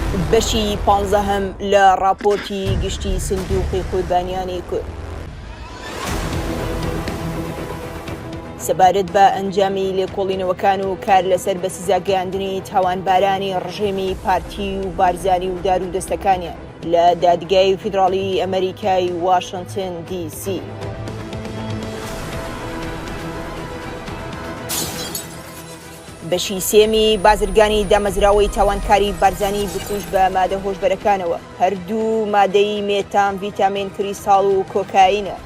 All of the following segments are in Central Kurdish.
بەشی 15 لە راپۆرتی گشتی سندوقی قوربانیانی کورد. سەبارەت بە ئەنجامی لێکۆڵینەوەکان و کار لەسەر بەسزاگەیاندنی تاوانبارانی ڕژێمی پارتی و بارزانی و دار و دەستەکانیان لە دادگای فیدراڵی ئەمریکای واشنگتن دی سی. بەشی سێمی بازرگانی دامەزراوەی تاوانکاری بارزانی بکوژ بە مادە هۆشبەرەکانەوە، هەردوو مادەی مێتام، ڤیتامین، کریستاڵ و کۆکاینە.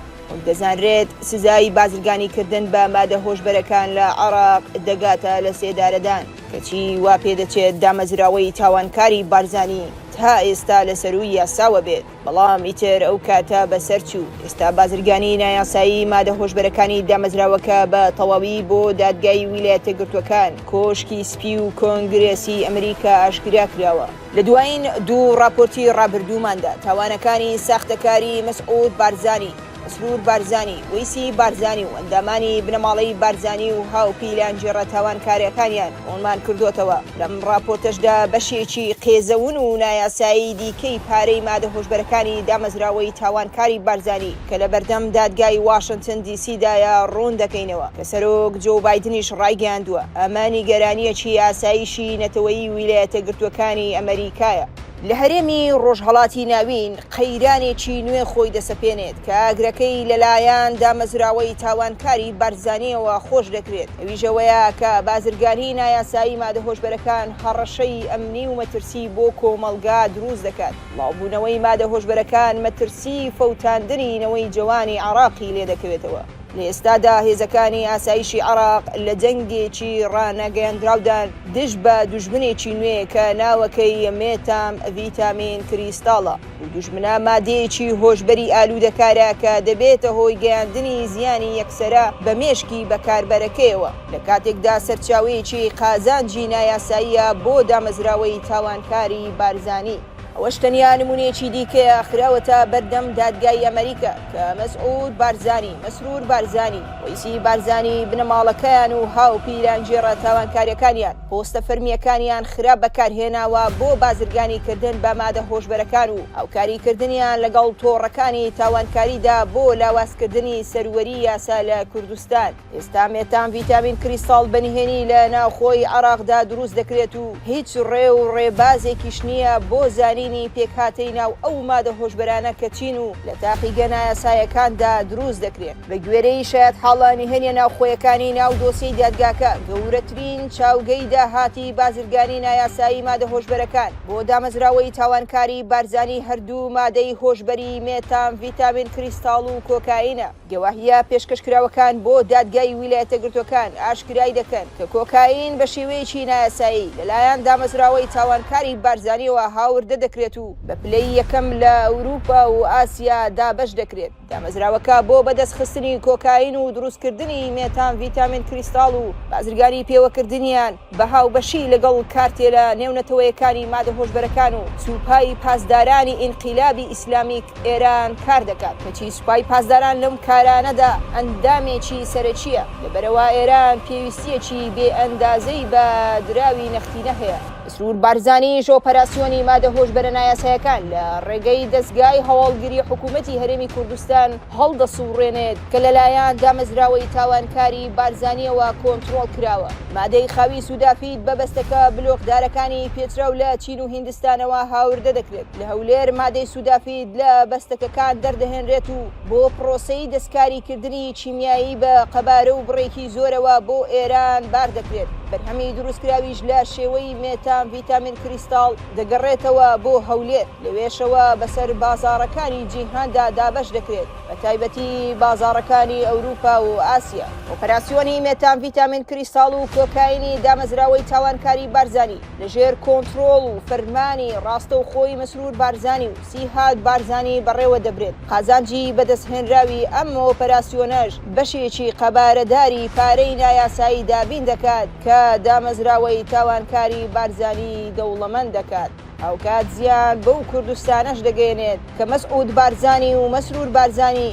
دەزانرێت سزای بازرگانیکردن بە مادە هۆشبەرەکان لە عێراق دەگاتە لە سێدارەدان، کەچی وا پێدەچێت دامەزراوەی تاوانکاری بارزانی تا ئێستا لە سەروی یاساوە بێت، بەڵام ئیتر ئەو کاتە بەسەرچوو. ئێستا بازرگانی نایاسایی مادە هۆشبەرەکانی دامەزراوەکە بە تەواوی بۆ دادگای ویلایەتە یەکگرتووەکان کۆشکی سپی و کۆنگرێسی ئەمریکا ئاشکرا کراوە. لە دوایین دوو راپۆرتی ڕابردووماندا تاوانەکانی ساختەکاری مەسعود بارزانی، مسرور بارزانی، وەیسی بارزانی و ئەندامانی بنەماڵەی بارزانی و هاوپیلانجێڕە تاوانکاریەکانیان ئۆنمان کردوتەوە. لەم راپۆرتەشدا بەشێکی قێزەون و نایاسایی دیکەی پارەی مادە هۆشبەرەکانی دامەزراوەی تاوانکاری بارزانی کە لە بەردەم دادگای واشنگتن دی سیدایە ڕوون دەکەینەوە، کە سەرۆک جۆ بایدنیش ڕایگەیاندووە ئەمە نیگەرانیەکی ئاسایشی نەتەوەیی ویلایەتە یەکگرتووەکانی ئەمریکایە. لە هەرێمی ڕۆژهەڵاتی ناوین قەیرانێکی نوێ خۆی دەسەپێنێت کە ئاگرەکەی لەلایەن دامەزراوەی تاوانکاری بارزانیەوە خۆش دەکرێت. ئەویژەوەیە کە بازرگانی نایاسایی مادە هۆشبەرەکان هەڕەشەی ئەمنی و مەترسی بۆ کۆمەڵگا دروست دەکات. بڵاوبوونەوەی مادە هۆشبەرەکان مەترسی فەوتاندنینەوەی جوانی عێراقی لێ دەکەوێتەوە. لە ئێستادا هێزەکانی ئاسایشی عێراق لە جەنگێکی ڕانەگەیاندراودان دژ بە دوژمنێکی نوێ کە ناوەکەی مێتام، ڤیتامین، کریستاڵە و دوژمنە مادەیەکی هۆشبەری ئالوودەکارە کە دەبێتە هۆی گەیاندنی زیانی یەکسەرە بە مێشکی بەکاربەرەکەیەوە، لە کاتێکدا سەرچاوەیەکی قازانجی نایاساییە بۆ دامەزراوەی تاوانکاری بارزانی. ئەوەش تەنیا نمونەیەکی دیکەیە خراوەتە بەردەم دادگای ئەمریکا کە مەسعود بارزانی، مسرور بارزانی، وەیسی بارزانی بنەماڵەکەیان و هاوپیلانجێڕە تاوانکاریەکانیان پۆستە فەرمیەکانیان خراپ بەکارهێناوە بۆ بازرگانیکردن بە مادە هۆشبەرەکان و هاوکاریکردنیان لەگەڵ تۆڕەکانی تاوانکاریدا بۆ لاوازکردنی سەروەری یاسا لە کوردستان. ئێستا مێتام، ڤیتامین، کریستاڵ بەنهێنی لە ناوخۆی عێراقدا دروست دەکرێت و هیچ ڕێ و ڕێبازێکیش نییە بۆ زانینی پێکهاتەی ناو ئەو مادە هۆشبەرانە کە چین و لە تاقیگە نایاسایەکاندا دروست دەکرێت. بە گوێرەی شایەت حاڵانی هێنیە ناوخۆیەکانی ناو دۆسیی دادگاکە گەورەترین چاوگەی داهاتی بازرگانی نایاسایی مادە هۆشبەرەکان بۆ دامەزراوەی تاوانکاری بارزانی هەردوو مادەی هۆشبەری مێتام، ڤیتامین، کریستاڵ و کۆکاینە. گەواهیە پێشکەشکراوەکان بۆ دادگای ویلایەتە یەکگرتووەکان ئاشکرای دەکەن کە کۆکاین بە شێوەیەکی نایاسایی لەلایەن دامەزراوەی تاوانکاری بارزانیەوە هاوردە دەکرێت و بە پلەی یەکەم لە ئەوروپا و ئاسیا دابەش دەکرێت. دامەزراوەکە بۆ بەدەستخستنی کۆکاین و دروستکردنی مێتام، ڤیتامین، کریستاڵ و بازرگانی پێوەکردنیان بە هاوبەشی لەگەڵ کارتێ لە نێونەتەوەیەکانی مادە هۆشبەرەکان و سوپای پاسدارانی ئینقیلابی ئیسلامیک ئێران کار دەکات، کەچی سوپای پاسداران لەم کارانەدا ئەندامێکی سەرەکیە، لەبەرەوە ئێران پێویستیەکی بێ ئەندازەی بە دراوی نەختینە هەیە. مسرور بارزانیش ئۆپەراسیۆنی مادە هۆشبەرە نایاسایەکان لە ڕێگەی دەستگای هەواڵگیری حکوومەتی هەرێمی کوردستان هەڵدەسوڕێنێت کە لەلایەن دامەزراوەی تاوانکاری بارزانیەوە کۆنتڕۆڵ کراوە. مادەی خاوی سوودافیت بە بەستەکە بلۆقدارەکانی پێچراو لە چین و هیندستانەوە هاوردە دەکرێت. لە هەولێر مادەی سوودافیت لە بەستەکەکان دەردەهێنرێت و بۆ پرۆسەی دەستکاریکردنی چیمیایی بە قەبارە و بڕێکی زۆرەوە بۆ ئێران بار دەکرێت. بەرهەمی دروستکراویش لە شێوەی مێتام، ڤیتامین، کریستاڵ دەگەڕێتەوە بۆ هەولێر، لەوێشەوە بەسەر بازاڕەکانی جیهاندا دابەش دەکرێت، بە تایبەتی بازاڕەکانی ئەوروپا و ئاسیا. ئۆپەراسیۆنی مێتام، ڤیتامین، کریستاڵ و کۆکاینی دامەزراوەی تاوانکاری بارزانی لەژێر کۆنتڕۆڵ و فەرمانی ڕاستەوخۆی مسرور بارزانی و سیهاد بارزانی بەڕێوە دەبرێت. قازانجی بەدەستهێنراوی ئەم ئۆپەراسیۆنەش بەشێکی قەبارەداری پارەی نایاسایی دابین دەکات کە دامەزراوەی تاوانکاری بارزانی دەوڵەمەند دەکات. ئەوکات زیان بەو کوردستانەش دەگەێنێت کە مەسعود بارزانی و مسرور بارزانی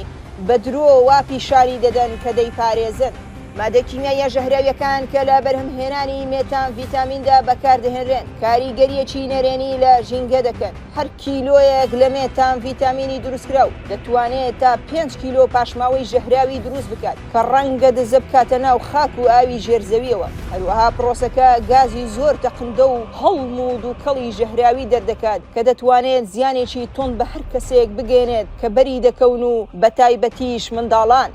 بە درۆ وا پیشانی دەدەن کە دەیپارێزن. مادە کیمیاییە ژەهراویەکان کە لە بەرهەمهێنانی مێتان ڤیتامیندا بەکاردەهێنرێن کاریگەریەکی نەرێنی لە ژینگە دەکەن. هەر کیلۆیەک لە مێتان ڤیتامینی دروستکرا و دەتوانێت تا 5 کیلۆ پاشماوەی ژەهراوی دروست بکات کە ڕەنگە دزە بکاتە ناو خاک و ئاوی ژێرزەویەوە. هەروەها پرۆسەکە گازی زۆر تەقندە و هەڵم و دووکەڵی ژەهراوی دەردەکات کە دەتوانێت زیانێکی تۆند بە هەر کەسێک بگەێنێت کە بەری دەکەون و بە تایبەتیش منداڵان.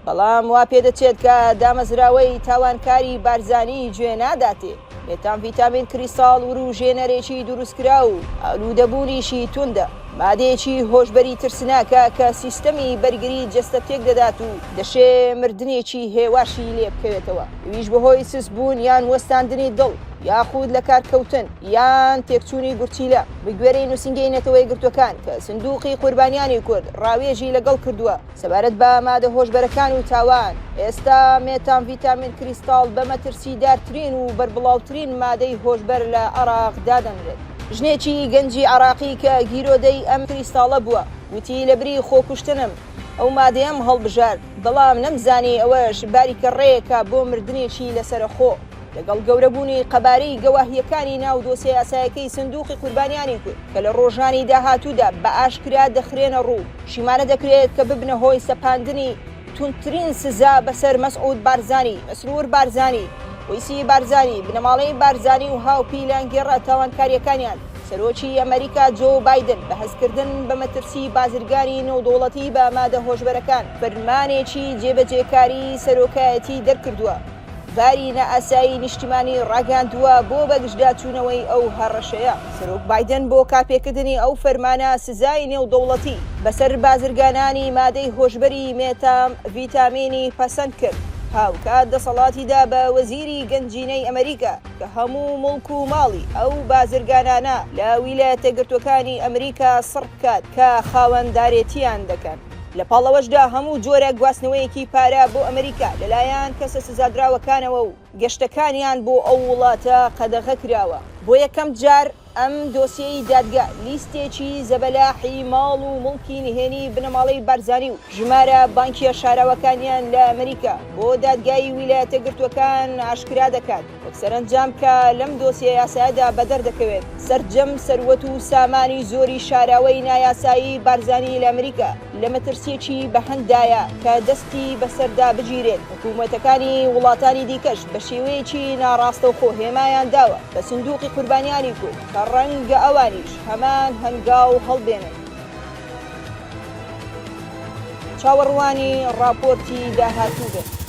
بەڵام وا پێدەچێت کە دامەزراوەی تاوانکاری بارزانی گوێ ناداتێ. مێتان ڤیتامین کریستاڵ وروژێنەرێکی دروستکرا و ئالوودەبوونیشی توندە. مادەیەکی هۆشبەری ترسناکە کە سیستەمی بەرگری جەستە تێک دەدات و دەشێ مردنێکی هێواشی لێ بکەوێتەوە. ئەویش بەهۆی سسبوون یان وەستاندنی دڵ یاخود لە کارکەوتن یان تێکچوونی گورچیلە. بگوێرەی نووسنگەی نەتەوەی گرتوەکان کە سندوقی قوربانیانی کورد ڕاوێژی لەگەڵ کردووە سەبارەت بە مادە هۆشبەرەکان و تاوان. ئێستا مێتان ڤیتامین کریستاڵ بە مەترسیدارترین و بەربڵاوترین مادەی هۆشبەر لە عێراق دادەنرێت. ژنێکی گەنجی عێراقی کە گیرۆدەی ئەم کریستاڵە بووە وتی لە بری خۆکوشتنم ئەو مادەیەم هەڵبژارد، بەڵام نەمزانی ئەوەش باریکە ڕێیەکە بۆ مردنێکی لەسەرخۆ. لەگەڵ گەورەبوونی قەبارەی گەواهیەکانی ناو دۆسیە یاسایەکەی سندوقی قوربانیانی کورد کە لە ڕۆژانی داهاتوودا بە ئاشکرا دەخرێنە ڕوو، شیمانە دەکرێت کە ببنە هۆی سەپاندنی توندترین سزا بەسەر مەسعود بارزانی، مەسرور بارزانی، وەیسی بارزانی، بنەماڵەی بارزانی و هاوپیلانگێڕە تاوانکاریەکانیان. سەرۆکی ئەمریکا جۆ بایدن بە هەستکردن بە مەترسی بازرگانی نێودەوڵەتی بە مادە هۆشبەرەکان فەرمانێکی جێبەجێکاری سەرۆکایەتی دەرکردووە. باری نەئاسایی نیشتیمانی ڕاگەاندووە بۆ بەگشتداچوونەوەی ئەو هەڕەشەیە. سەرۆک بایدن بۆ کاپێکردنی ئەو فەرمانە سزای نێودەوڵەتی بەسەر بازرگانانی مادەی هۆشبەری مێتام ڤیتامینی پەسەند کرد. هاوکات دەسەڵاتیدا بە وەزیری گەنجینەی ئەمریکا کە هەموو مڵک و ماڵی ئەو بازرگانانە لە ویلایەتە گرتوەکانی ئەمریکا سڕ بکات کە خاوەنددارێتیان دەکەن. لە پاڵەوەشدا هەموو جۆرە گواستنەوەیەکی پارە بۆ ئەمریکا لەلایەن کەسە سزادراوەکانەوە و گەشتەکانیان بۆ ئەو وڵاتە قەدەغە کراوە. بۆ یەکەم جار ئەم دۆسیەی دادگا لیستێکی زەبەلاحی ماڵ و مڵکی نهێنی بنەماڵەی بارزانی و ژمارە بانکیە شاراوەکانیان لە ئەمریکا بۆ دادگای ویلایەتە گرتوەکان ئاشکرا دەکات. سەرنجام کە لەم دۆسیە یاسایەدا بەدەردەکەوێت سەرجەم سەروەت و سامانی زۆری شاراوەی نایاسایی بارزانی لە ئەمریکا لە مەترسیەکی بەهەندایە کە دەستی بەسەردا بگیرێت. حکوومەتەکانی وڵاتانی دیکەش بە شێوەیەکی ناڕاستەوخۆ هێمایان داوە بە سندوقی قوربانیانی کورد کە ڕەنگە ئەوانیش هەمان هەنگاو هەڵبێنن. چاوەڕوانی راپۆرتی داهاتوو بێت.